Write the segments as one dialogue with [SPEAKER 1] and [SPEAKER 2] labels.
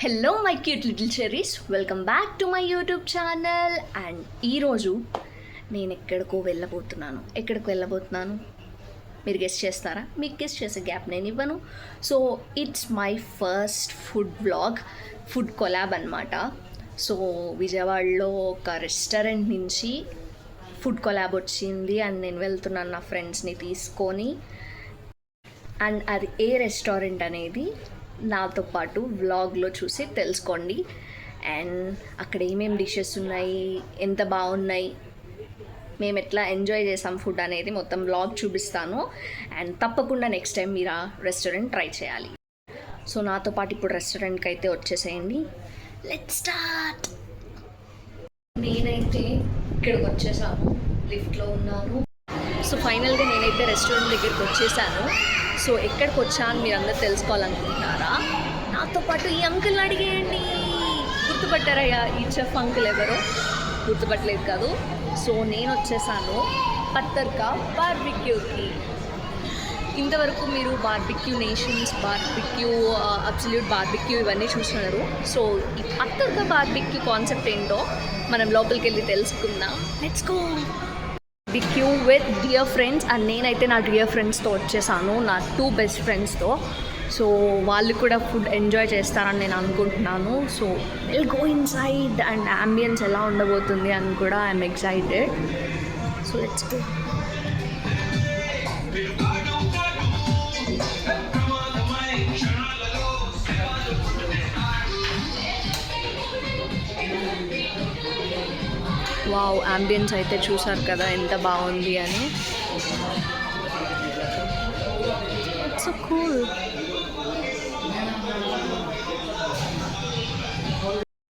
[SPEAKER 1] Hello my cute little cherries, welcome back to my YouTube channel. And ఈరోజు నేను ఎక్కడికి వెళ్ళబోతున్నాను మీరు గెస్ట్ చేస్తారా? మీకు గెస్ట్ చేసే గ్యాప్ నేను ఇవ్వను. So it's my first food vlog, food collab అనమాట. సో విజయవాడలో ఒక రెస్టారెంట్ నుంచి ఫుడ్ కొలాబ్ వచ్చింది అండ్ నేను వెళ్తున్నాను నా ఫ్రెండ్స్ని తీసుకొని. అండ్ అది ఏ రెస్టారెంట్ అనేది నాతో పాటు వ్లాగ్లో చూసి తెలుసుకోండి. అండ్ అక్కడ ఏమేమి డిషెస్ ఉన్నాయి, ఎంత బాగున్నాయి, మేము ఎట్లా ఎంజాయ్ చేసాం ఫుడ్ అనేది మొత్తం వ్లాగ్ చూపిస్తాను. అండ్ తప్పకుండా నెక్స్ట్ టైం మీరు ఆ రెస్టారెంట్ ట్రై చేయాలి. సో నాతో పాటు ఇప్పుడు రెస్టారెంట్కి అయితే వచ్చేసేయండి. Let's start. నేనైతే ఇక్కడికి వచ్చేసాను, లిఫ్ట్లో ఉన్నాను. సో ఫైనల్గా నేనైతే రెస్టారెంట్ దగ్గరికి వచ్చేసాను. సో ఎక్కడికి వచ్చాను మీరు అందరూ తెలుసుకోవాలనుకుంటున్నారా? నాతో పాటు ఈ అంకుల్ని అడిగేయండి. గుర్తుపట్టారయ్యా ఈ చెఫ్ అంకుల్ ఎవరో? గుర్తుపట్టలేదు కాదు. సో నేను వచ్చేసాను పత్తర్కా బార్బిక్యూకి. ఇంతవరకు మీరు barbecue nations, barbecue, absolute barbecue ఇవన్నీ చూస్తున్నారు. సో ఈ పత్తర్కా బార్బిక్యూ కాన్సెప్ట్ ఏంటో మనం లోపలికి వెళ్ళి తెలుసుకుందాం. Let's go. Barbecue with dear friends. And నేనైతే నా డియర్ ఫ్రెండ్స్తో వచ్చేసాను, నా 2 బెస్ట్ ఫ్రెండ్స్తో. సో వాళ్ళు కూడా ఫుడ్ ఎంజాయ్ చేస్తారని నేను అనుకుంటున్నాను. So will go inside and ambience ఎలా ఉండబోతుంది అని కూడా I'm excited. So let's go. Wow, ambience అయితే చూసారు కదా ఎంత బాగుంది అని. So cool.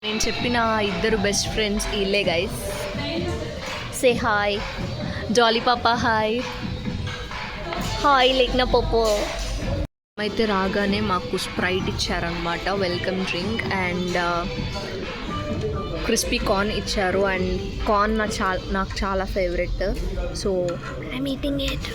[SPEAKER 1] నేను చెప్పిన 2 బెస్ట్ ఫ్రెండ్స్ వీళ్ళే గైస్. Say hi. జాలీ పాపా హాయ్. హాయ్ లేఖన పోపో. అయితే రాగానే మాకు స్ప్రైట్ ఇచ్చారనమాట, welcome drink. And crispy corn ఇచ్చారు. అండ్ కార్న్ నాకు చాలా favourite. So I'm eating it.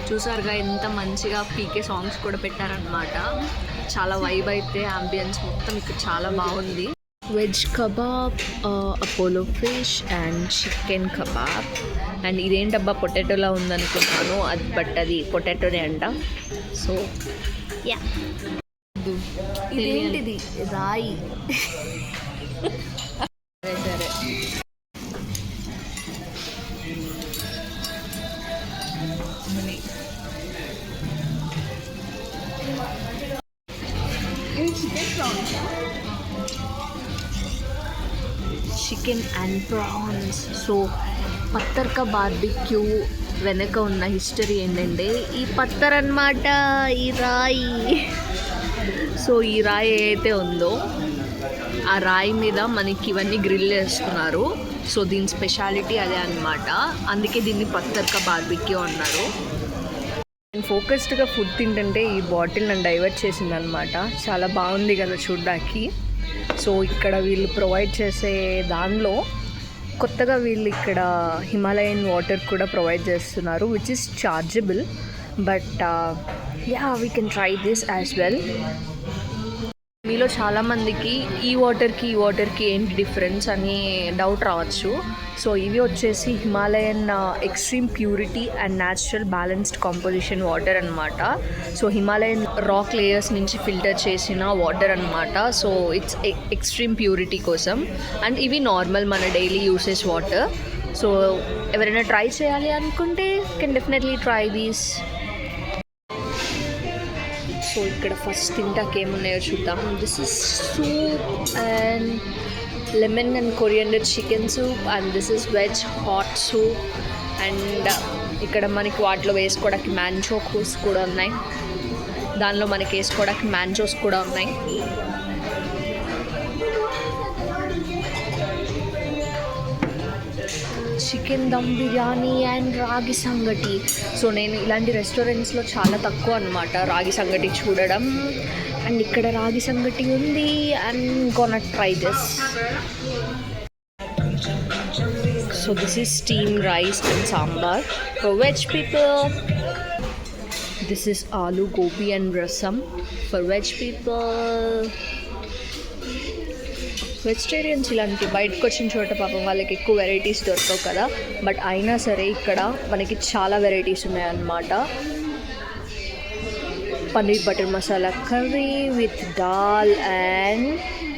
[SPEAKER 1] చూసారుగా ఎంత మంచిగా పీకే సాంగ్స్ కూడా పెట్టారనమాట. చాలా వైబ్ అయితే అంబియన్స్ మొత్తం ఇక్కడ చాలా బాగుంది. Veg kebab, Apollo fish and chicken kebab. And ఇదేంటబ్బా పొటాటోలా ఉందనుకున్నాను, అది పొటాటోనే అంట. సో యా, ఇదేంటిది? రాయి. సరే చికెన్ అండ్ ప్రాన్స్. సో పత్తర్కా బార్బిక్యూ వెనక ఉన్న హిస్టరీ ఏంటంటే ఈ పత్తర్ అన్నమాట, ఈ రాయి. సో ఈ రాయి ఏదైతే ఉందో ఆ రాయి మీద మనకి ఇవన్నీ గ్రిల్ చేస్తున్నారు. సో దీని స్పెషాలిటీ అదే అన్నమాట, అందుకే దీన్ని పత్తర్కా బార్బిక్యూ అన్నారు. నేను ఫోకస్డ్గా ఫుడ్ తింటుంటే ఈ బాటిల్ నన్ను డైవర్ట్ చేసిందనమాట. చాలా బాగుంది కదా చూడ్డానికి. సో ఇక్కడ వీళ్ళు ప్రొవైడ్ చేసే దానిలో కొత్తగా వీళ్ళు ఇక్కడ హిమాలయన్ వాటర్ కూడా ప్రొవైడ్ చేస్తున్నారు, which is chargeable. But yeah, we can try this as well. మీలో చాలామందికి ఈ వాటర్కి ఏంటి డిఫరెన్స్ అని డౌట్ రావచ్చు. సో ఇవి వచ్చేసి Himalayan extreme purity and natural balanced composition water అనమాట. సో హిమాలయన్ రాక్ లేయర్స్ నుంచి ఫిల్టర్ చేసిన వాటర్ అనమాట. సో ఇట్స్ ఎక్స్ట్రీమ్ ప్యూరిటీ కోసం. అండ్ ఇవి నార్మల్ మన డైలీ యూసేజ్ వాటర్. సో ఎవరైనా ట్రై చేయాలి అనుకుంటే can definitely try these. So ఇక్కడ ఫస్ట్ తింటాకి ఏమున్నాయో చూద్దాం. This is soup and lemon and coriander chicken soup. And this is veg hot soup. And ఇక్కడ మనకి వాటిలో వేసుకోవడానికి మ్యాంచోస్ కూడా ఉన్నాయి, దానిలో మనకి వేసుకోవడానికి మ్యాంచోస్ కూడా ఉన్నాయి. చికెన్ దమ్ బిర్యానీ అండ్ రాగి సంగటి. సో నేను ఇలాంటి రెస్టారెంట్స్లో చాలా తక్కువ అనమాట రాగి సంగటి చూడడం. అండ్ ఇక్కడ రాగి సంగటి ఉంది. And gonna try this. So this is steamed rice and sambar. For veg people, this is aloo gobi and rasam. For veg people, vegetarians ఇలాంటి బయటకు వచ్చిన చోట పాపం వాళ్ళకి ఎక్కువ వెరైటీస్ దొరకవు కదా, బట్ అయినా సరే ఇక్కడ మనకి చాలా వెరైటీస్ ఉన్నాయన్నమాట. Paneer butter masala curry with dal and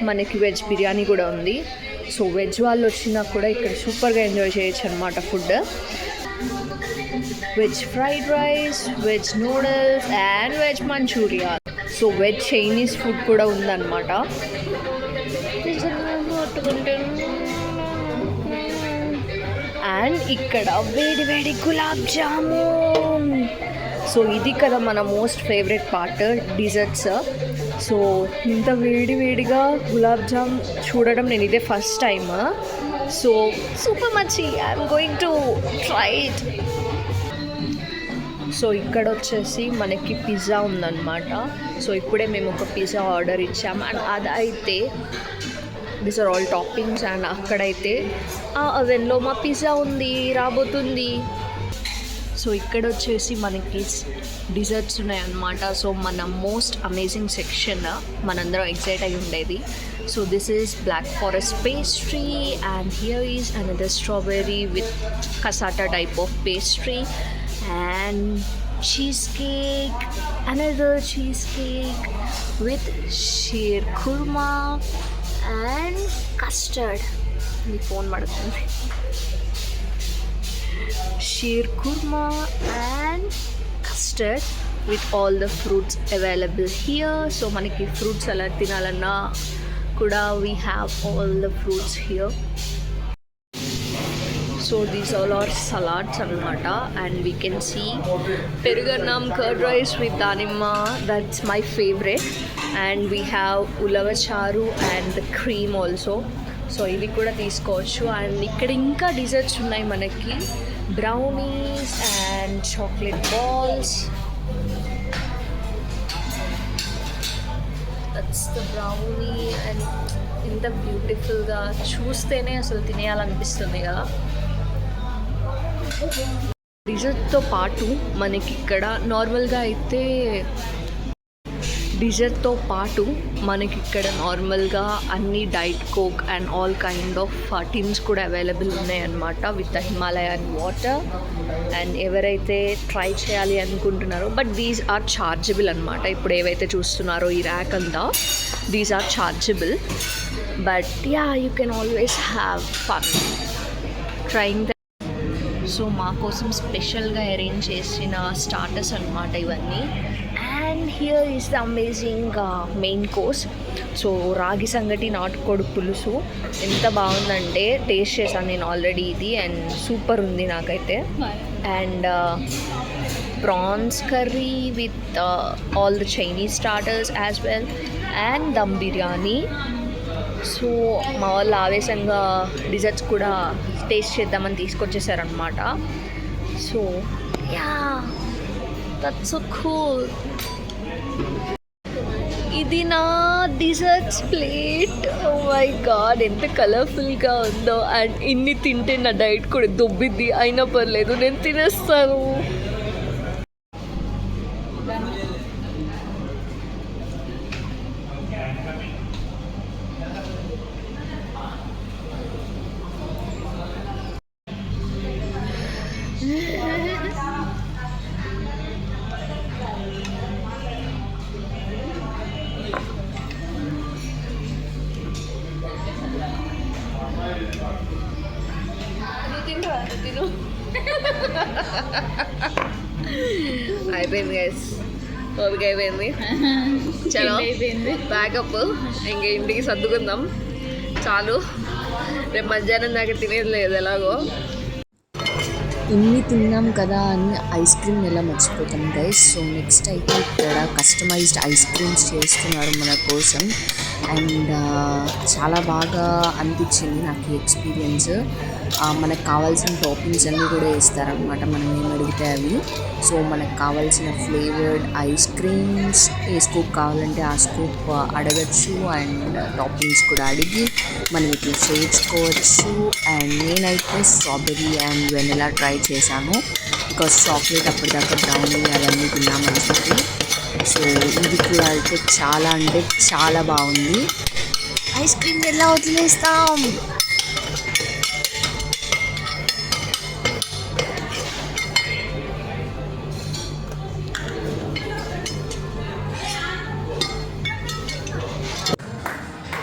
[SPEAKER 1] మనకి వెజ్ బిర్యానీ కూడా ఉంది. సో వెజ్ వాళ్ళు వచ్చినా కూడా ఇక్కడ సూపర్గా ఎంజాయ్ చేయొచ్చు అనమాట food. Veg fried rice, veg noodles and veg manchurian. So veg Chinese food కూడా ఉందన్నమాట. అండ్ ఇక్కడ వేడి వేడి గులాబ్ జామున్. సో ఇది కదా మన most favourite part, desserts. So ఇంత వేడి వేడిగా గులాబ్ జామ్ చూడడం నేను ఇదే first time. So super much, I'm going to try it. So ఇక్కడ వచ్చేసి మనకి పిజ్జా ఉందన్నమాట. సో ఇప్పుడే మేము ఒక పిజ్జా ఆర్డర్ ఇచ్చాము. అండ్ అదైతే these are all toppings. And అక్కడైతే ఆ అవెన్లో మా పిజ్జా ఉంది, రాబోతుంది. సో ఇక్కడ వచ్చేసి మనకి డిజర్ట్స్ ఉన్నాయన్నమాట. సో మన మోస్ట్ అమేజింగ్ సెక్షన్ మనందరం ఎక్సైట్ అయి ఉండేది. So this is black forest pastry and here is another strawberry with cassata type of pastry and cheesecake, another cheesecake with sheer kurma and custard. The phone madutundi. Sheer kurma and custard with all the fruits available here. So manaki fruit salad tinalanna kuda we have all the fruits here. So these all are salads anamata, and we can see perugannam, curd rice with danimma, that's my favorite. And we have ulava charu and the cream also. So ivi kuda teeskochu. And ikkada inka desserts unnai manaki, brownies and chocolate balls. That's the brownie, and inta beautiful ga chustene asalu tineyalanipistundi kada. డిజర్ట్తో పాటు మనకి ఇక్కడ నార్మల్గా అయితే నార్మల్గా అన్ని diet coke and all kind of tins కూడా available ఉన్నాయన్నమాట with the Himalayan water. And ఎవరైతే ట్రై చేయాలి అనుకుంటున్నారో, బట్ దీస్ ఆర్ చార్జబుల్ అనమాట. ఇప్పుడు ఏవైతే చూస్తున్నారో ఈ ర్యాక్ అంతా, these are chargeable. But ya, you can always have fun trying the. So మా కోసం స్పెషల్గా అరేంజ్ చేసిన స్టార్టర్స్ అనమాట ఇవన్నీ. And here is the amazing main course. So ragi sangati, నాటుకోడి పులుసు ఎంత బాగుందంటే టేస్ట్ చేశాను నేను ఆల్రెడీ ఇది, అండ్ సూపర్ ఉంది నాకైతే. And prawns curry with all the Chinese starters as well, and dum biryani. So మా వాళ్ళు ఆవేశంగా డిజర్ట్స్ కూడా టేస్ట్ చేద్దామని తీసుకొచ్చేసారనమాట. So yeah, that's so cool. ఇది నా desserts plate. Oh my god, ఎంత కలర్ఫుల్గా ఉందో. అండ్ ఇన్ని తింటే నా డైట్ కూడా దొబ్బిద్ది, అయినా పర్లేదు నేను తినేస్తాను. అయిపోయింది గైస్, ఓపిక అయిపోయింది. చలో ప్యాకప్, ఇంక ఇంటికి సర్దుకుందాం చాలు. రేపు మధ్యాహ్నం దాకా తినేది లేదు ఎలాగో.
[SPEAKER 2] ఇన్ని తిన్నాం కదా అని ఐస్ క్రీమ్ ఎలా మర్చిపోతాం గైస్. సో నెక్స్ట్ అయితే ఇక్కడ కస్టమైజ్డ్ ఐస్ క్రీమ్స్ చేస్తున్నారు మన కోసం. అండ్ చాలా బాగా అనిపించింది నాకు ఈ ఎక్స్పీరియన్స్. మనకు కావాల్సిన టాపింగ్స్ అన్నీ కూడా వేస్తారనమాట మనం ఏం అడిగితే అవి. సో మనకు కావాల్సిన ఫ్లేవర్డ్ ఐస్ క్రీమ్స్ ఏ స్కూప్ కావాలంటే ఆ స్కూప్ అడగచ్చు, అండ్ టాపింగ్స్ కూడా అడిగి మనం ఇట్లా చేర్చుకోవచ్చు. అండ్ నేనైతే స్ట్రాబెర్రీ అండ్ వెనిలా ట్రై చేశాను, బికాస్ చాక్లెట్ అప్పటిదాకా బ్రౌనీ అవన్నీ తిన్నామని చెప్పి. సో ఇది కూడా అయితే చాలా అంటే చాలా బాగుంది. ఐస్ క్రీమ్ ఎలా వదిలేస్తాం.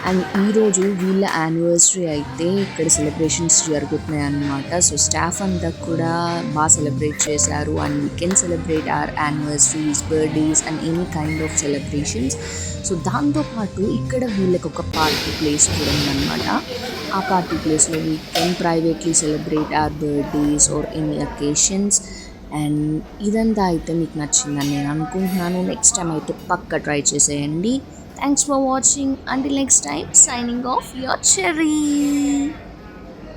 [SPEAKER 2] అండ్ ఈరోజు వీళ్ళ యానివర్సరీ అయితే ఇక్కడ సెలబ్రేషన్స్ జరుగుతున్నాయి అన్నమాట. సో స్టాఫ్ అంతా కూడా బాగా సెలబ్రేట్ చేశారు. And we can celebrate our anniversaries, birthdays and any kind of celebrations. So దాంతోపాటు ఇక్కడ వీళ్ళకి ఒక పార్టీ ప్లేస్ కూడా ఉందన్నమాట. ఆ పార్టీ ప్లేస్లో we can privately celebrate our birthdays or any occasions. And ఇదంతా అయితే మీకు నచ్చిందని నేను అనుకుంటున్నాను. నెక్స్ట్ టైం అయితే పక్కా ట్రై చేసేయండి. Thanks for watching. Until next time, signing off, your Cherry.